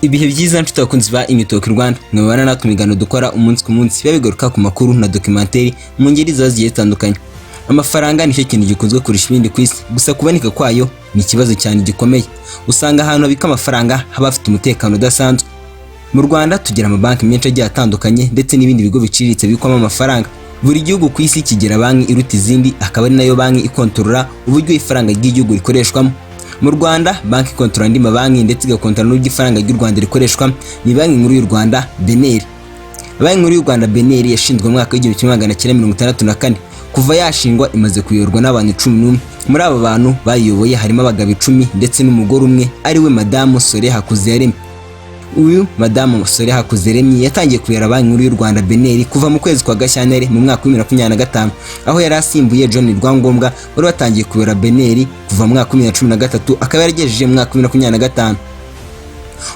Ibihe byiza nshuti bakunzi ba Talk Rwanda mwabana natwe migano dukora umunsi ku munsi bigaruka ku makuru na documentary mu ngeri zaziye zitandukanye. Amafaranga nicyo kintu gikunzwe kurisha ibindi ku isi, gusa kuboneka kwayo ni ikibazo cyane gikomeye. Usanga ahantu abika amafaranga haba afite umutekano udasanzwe. Mu Rwanda tugira amabanki menshi agiye atandukanye ndetse n'ibindi bigo biciriritse bikwamo amafaranga. Buri gihugu ku isi kigira banki iruta izindi, akaba ari nayo banki ikontorora uburyo ifaranga ry'igihugu rikoreshwamo. Mu Rwanda banki ikontorora andi mabanki ndetse igakontorora n'ifaranga ry'u Rwanda rikoreshwa ni banki nkuru y'u Rwanda BNR. Banki nkuru y'u Rwanda BNR yashinzwe mu mwaka w'1964. Kuva yashingwa imaze kuyoborwa n'abantu 11. Muri aba bantu bayiyoboye harimo abagabo 10 ndetse n'umugore umwe ari we Madamu SOREYA Hakuziyaremye. Uyu Madamu SOREYA Hakuziyaremye yatangiye kuyobora banki nkuru y'u Rwanda BNR kuva mu kwezi kwa Gashyantare mu mwaka w'2025, aho yari asimbuye John Rwangombwa wari watangiye kuyobora BNR kuva mu mwaka w'2013 akaba yaragejeje mu mwaka w'2025.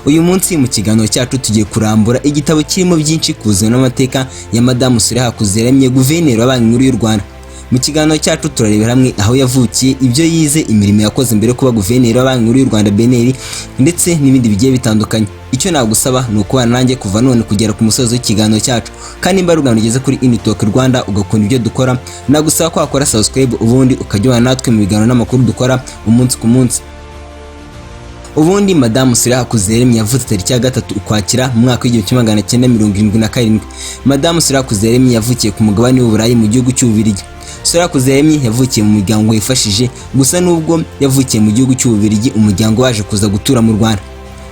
Uyu munsi mu kiganiro cyacu tugiye kurambura igitabo kirimo byinshi kuzuye n'amateka ya Madamu SOREYA Hakuziyaremye, guverineri wa banki nkuru y'u Rwanda. Mu kiganiro cyacu turarebera hamwe aho yavukiye, ibyo yize, imirimo yakoze mbere kuba guverineri wa banki nkuru y'u Rwanda BNR ndetse n'ibindi bigiye bitandukanye. Icyo nagusaba ni ukubana nanjye kuva none kugera ku musozo w'ikiganiro cyacu, kandi nimba rugano ugeze kuri Talk Rwanda ugakunda ibyo dukora, nagusaba ko wakora subscribe ubundi ukajya natwe mu biganiro n'amakuru dukora umunsi ku munsi. Ubundi Madamu SOREYA Hakuziyaremye yavutse tariki ya 3 Ukwakira mu mwaka w'1977. Madamu SOREYA Hakuziyaremye yavukiye ku mugabane w'Uburayi mu gihugu cy'Ububirigi. SOREYA Hakuziyaremye yavukiye mu muryango wifashije, gusa nubwo yavukiye mu gihugu cy'Ububirigi umuryango waje kuza gutura mu Rwanda.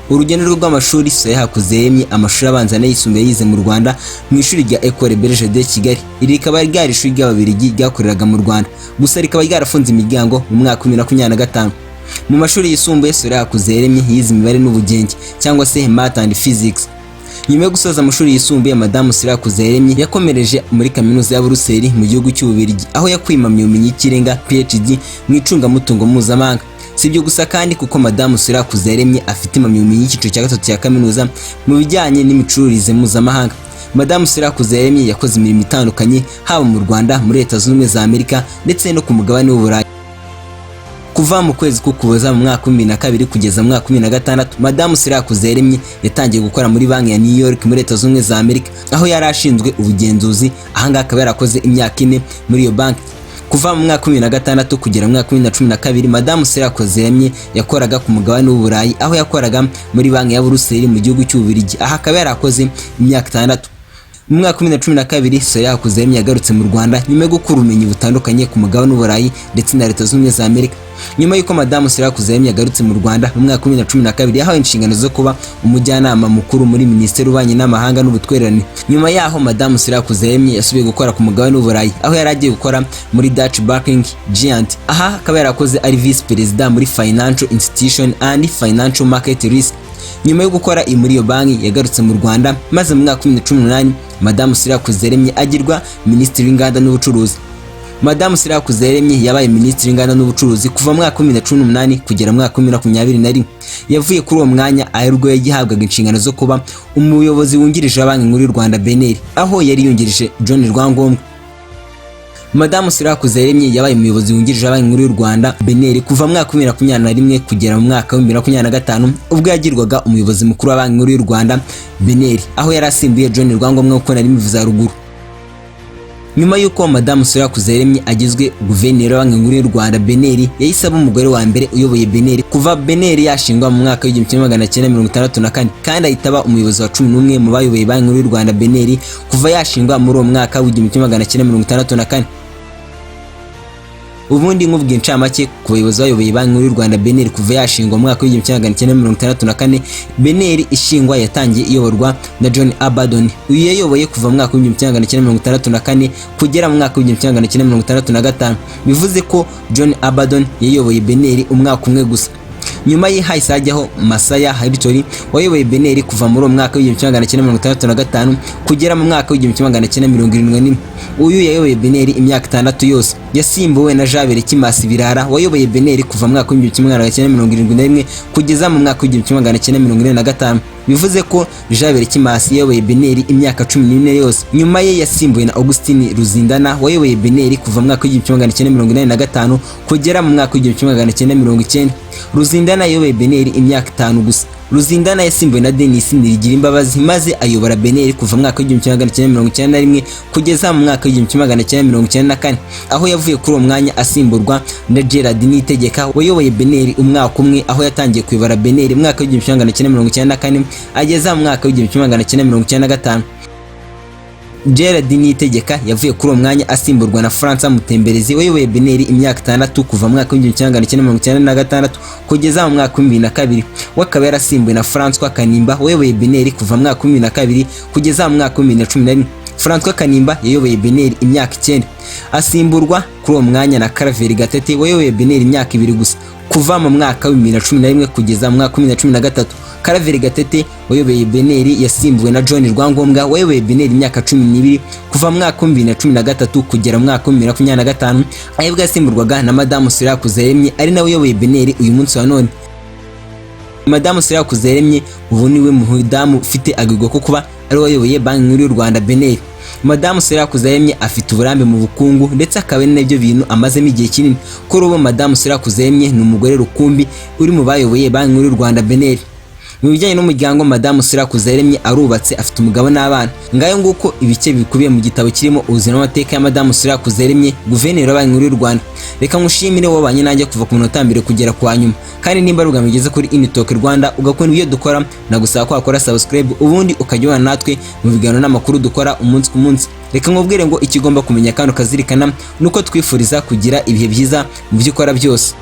Urugendo rw'amashuri SOREYA Hakuziyaremye amashuri abanza n'ayisumbuye yize mu Rwanda mu ishuri rya Ecole Belge de Kigali. Iri rikaba ryari ishuri ry'Ababirigi ryakoreraga mu Rwanda, gusa rikaba ryarafunze imiryango mu mwaka w'2025. Mu mashuri yisumbuye SOREYA Hakuziyaremye yize imibare n'ubugenge cyangwa se Math and Physics. Nyuma yo gusoza amashuri yisumbuye Madamu SOREYA Hakuziyaremye yakomereje muri kaminuza ya Buruseli mu gihugu cy'Ububirigi, aho yakwimamye ubumenyi y'ikirenga PhD mu icungamutungo mpuzamahanga. Si ibyo gusa kandi kuko Madamu SOREYA Hakuziyaremye afite impamyabumenyi y'icyiciro cya 3 cya kaminuza mu bijyanye n'imicururize mpuzamahanga. Madamu SOREYA Hakuziyaremye yakoze imirimo itandukanye haba mu Rwanda, muri Leta Zunze Ubumwe za Amerika ndetse no ku mugabane w'Uburayi. Kuva mu kwezi k'Ukuboza mu mwaka w'2002 kugeza mu mwaka w'2006, Madamu SOREYA Hakuziyaremye yatangiye gukora muri banki ya New York muri Leta Zunze Ubumwe za Amerika, aho yari ashinzwe ubugenzuzi. Ahangaha akaba yarakoze imyaka 4 muri iyo banki. Kuva mu mwaka w'2006 kugera mu mwaka w'2012, Madamu SOREYA Hakuziyaremye yakoraga ku mugabane w'Uburayi, aho yakoraga muri banki ya Buruseli mu gihugu cy'Ububirigi. Aha akaba yarakoze imyaka 6. Mu mwaka w'2012 SOREYA Hakuziyaremye yagarutse mu Rwanda nyuma yo gukura ubumenyi butandukanye ku mugabane w'Uburayi ndetse na Leta Zunze Ubumwe za Amerika. Nyuma y'uko Madamu SOREYA Hakuziyaremye yagarutse mu Rwanda mu mwaka w'2012 yahawe inshingano zo kuba umujyanama mukuru muri Minisiteri y'Ububanyi n'Amahanga n'Ubutwererane. Nyuma yaho Madamu SOREYA Hakuziyaremye yasubiye gukora ku mugabane w'Uburayi, aho yari agiye gukora muri Dutch Banking Giant. Aha akaba yarakoze ari Vice President muri Financial Institution and Financial Market Risk. Nyuma yo gukora muri iyo banki yagarutse mu Rwanda, maze mu mwaka w'2018 Madamu SOREYA Hakuziyaremye agirwa Minisitiri w'Inganda n'Ubucuruzi. Madamu SOREYA Hakuziyaremye yabaye Minisitiri w'Inganda n'Ubucuruzi kuva mu mwaka w'2018 kugera mu mwaka w'2021. Yavuye kuri uwo mwanya ahubwo yagihabwaga inshingano zo kuba umuyobozi wungirije wa banki nkuru y'u Rwanda BNR, aho yari yungirije John Rwangombwa. Madamu SOREYA Hakuziyaremye yabaye umuyobozi wungirije wa banki nkuru y'u Rwanda BNR kuva mu mwaka w'2021 kugera mu mwaka w'2025, ubwo yagirwaga umuyobozi mukuru wa banki nkuru y'u Rwanda BNR, aho yari asimbuye John Rwangombwa uko nari mbivuze haruguru. Nyuma y'uko Madamu SOREYA Hakuziyaremye agizwe guverineri wa banki nkuru y'u Rwanda BNR, yahise aba umugore wa mbere uyoboye BNR kuva BNR yashingwa mu mwaka w'1964, kandi ahita aba umuyobozi wa 11 mu bayoboye banki nkuru y'u Rwanda BNR kuva yashingwa muri uwo mwaka w'1964. Ubundi nk'ubwo incamake ku bayobozi bayoboye banki nkuru y'u Rwanda BNR kuva yashingwa mu mwaka w'1964, BNR ishingwa yatangiye iyoborwa na John Abaddon. Uyu yayoboye kuva mu mwaka w'1964 kugera mu mwaka w'1965. Bivuze ko John Abaddon yayoboye BNR umwaka umwe gusa. Nyuma ye hahise hajyaho Masaya Haritori wayoboye BNR kuva muri uwo mwaka w'1965 kugera mu mwaka w'1971. Uyu yayoboye BNR imyaka 6 yose. Yasimbuwe na Jabere Kimasi Birara wayoboye BNR kuva mu mwaka w'1971 kugeza mu mwaka w'1945. Bivuze ko Jabere Kimasi yayoboye BNR imyaka 14 yose. Nyuma ye yasimbuwe na Augustine Ruzindana wayoboye BNR kuva mu mwaka w'1985 kugera mu mwaka w'1990. Ruzindana yayoboye BNR imyaka 5 gusa. Ruzindana yasimbuwe na Denis Nirigirimbabazi maze ayobora BNL kuva mu mwaka w'1991 kugeza mu mwaka w'1994 aho yavuye kuri uwo mwanya asimburwa na Gerard Niyitegeka wayoboye BNL umwaka umwe aho yatangiye kuyobora BNL mu mwaka w'1994 ageza mu mwaka w'1995. Gerard Niyitegeka yavuye kuri uwo mwanya asimburwa na Francois Mutemberezi wayoboye BNL imyaka 6 kuva mu mwaka w'1996 kugeza mu mwaka w'2002 wakaba yarasimbuwe na Francois Kanimba wayoboye BNL kuva mu mwaka w'2002 kugeza mu mwaka w'2011. Francois Kanimba yayoboye BNL imyaka 9 asimburwa kuri uwo mwanya na Karaveri Gatete wayoboye BNL imyaka 2 gusa kuva mu mwaka w'2011 kugeza mu mwaka w'2013. Karaveri Gatete wayoboye BNL yasimbuwe na John Rwangombwa wayoboye BNL imyaka 12 kuva mu mwaka w'2013 kugera mu mwaka w'2025 ahebwa yasimburwaga na Madamu Soraya Kuzeremye ari nawe wayoboye BNL uyu munsi wa none. Madamu Soraya Kuzeremye ubu niwe mudamu ufite agirwa ko kuba ari wayoboye Banki Nkuru y'u Rwanda BNL. Madamu Soraya Kuzeremye afite uburambe mu bukungu ndetse akaba ari nabyo bintu amazemo igihe kinini. Kuri ubu Madamu Soraya Kuzeremye ni umugore rukumbi uri mu bayoboye Banki Nkuru y'u Rwanda BNL. Mu bijyanye n'umuryango Madamu Soraya Kuzeremye arubatse afite umugabo n'abana. Ngayo nguko ibice bikubiye mu gitabo kirimo ubuzima n'amateka ya Madamu Soraya Kuzeremye guverineri wa Banki Nkuru y'u Rwanda. Reka ngushimire wabanye nanjye kuva ku munota mbere kugera kwa nyuma. Kandi nimba rugamigeze kuri Talk Rwanda ugakunda ibyo dukora nagusaba ko wakora subscribe ubundi ukajyana natwe mu biganiro n'amakuru dukora umunsi ku munsi. Reka nkubwire ngo ikigomba kumenya kandi ukazirikana nuko twifuriza kugira ibihe byiza mu byo ukora byose.